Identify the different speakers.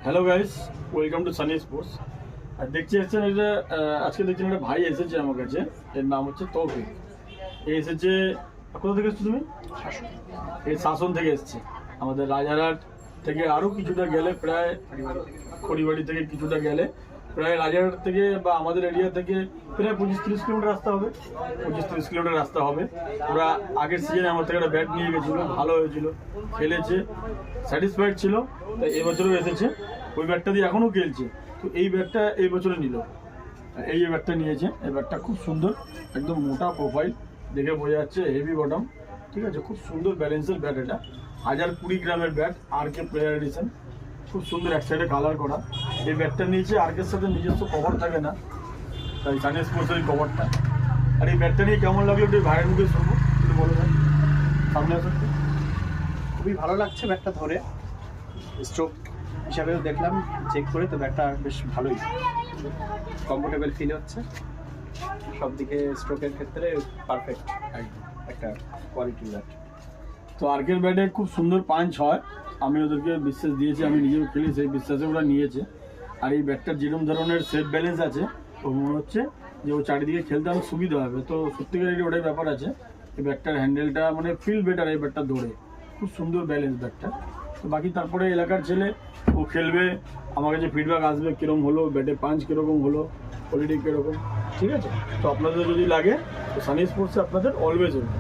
Speaker 1: Hello guys, welcome to Sunny sports. আর দেখছি এসেছেন এটা আজকে দেখছেন একটা ভাই এসেছে আমার কাছে, এর নাম হচ্ছে তৌফিক। এ এসেছে কোথা থেকে এসছো তুমি? এই শাসন থেকে এসছে, আমাদের রাজারহাট থেকে আরও কিছুটা গেলে প্রায় খড়িবাড়ি থেকে কিছুটা গেলে প্রায় রাজারহাট থেকে বা আমাদের এরিয়া থেকে প্রায় 25-30 কিলোমিটার রাস্তা হবে, 25-30 কিলোমিটার রাস্তা হবে। ওরা আগের সিজনে আমার থেকে একটা ব্যাট নিয়ে গেছিলো, ভালো হয়েছিল, খেলেছে, স্যাটিসফাইড ছিল, তাই এবছরও এসেছে। ওই ব্যাটটা দিয়ে এখনও খেলছে, তো এই ব্যাটটা এই বছরে নিল। এই যে ব্যাটটা নিয়েছে, এই ব্যাটটা খুব সুন্দর, একদম মোটা প্রোফাইল, দেখে বোঝা যাচ্ছে হেভি বটম, ঠিক আছে, খুব সুন্দর ব্যালেন্সের ব্যাট। এটা 1020 গ্রামের ব্যাট, আর.কে প্লেয়ার এডিশন, খুব সুন্দর এক সাইডে কালার করা। এই ব্যাটটা নিয়েছে, আর.কের সাথে নিজস্ব কভার থাকে না, তাই সানি স্পোর্টসের কভারটা। আর এই ব্যাটটা নিয়ে কেমন লাগলো একটু ভাইয়ের মুখে শুনবো, একটু বলো ভাই, সামনে আসো।
Speaker 2: খুবই ভালো লাগছে ব্যাটটা ধরে, স্ট্রোক হিসাবেও দেখলাম চেক করে, তো ব্যাটটা বেশ ভালোই কমফোর্টেবল ফিল হচ্ছে সব দিকে। স্ট্রোকের ক্ষেত্রে পারফেক্ট একদম একটা কোয়ালিটির ব্যাট।
Speaker 1: তো আর.কের ব্যাটে খুব সুন্দর পাঞ্চ হয়, আমি ওদেরকে বিশ্বাস দিয়েছি, আমি নিজেও খেলি, সেই বিশ্বাসে ওরা নিয়েছে। আর এই ব্যাটটার যেরকম ধরনের সেট ব্যালেন্স আছে, ও মনে হচ্ছে যে ও চারিদিকে খেলতে আমার সুবিধা হবে। তো সত্যিকারের ওটাই ব্যাপার আছে, এই ব্যাটটার হ্যান্ডেলটা মানে ফিল বেটার এই ব্যাটটা ধরে, খুব সুন্দর ব্যালেন্স ব্যাটটা। তো বাকি তারপরে এলাকার ছেলে, ও খেলবে, আমার কাছে ফিডব্যাক আসবে কীরকম হলো, ব্যাটে পাঞ্চ কীরকম হলো, কোয়ালিটি কীরকম, ঠিক আছে। তো আপনাদের যদি লাগে তো সানি স্পোর্টসে আপনাদের অলওয়েজ হবে।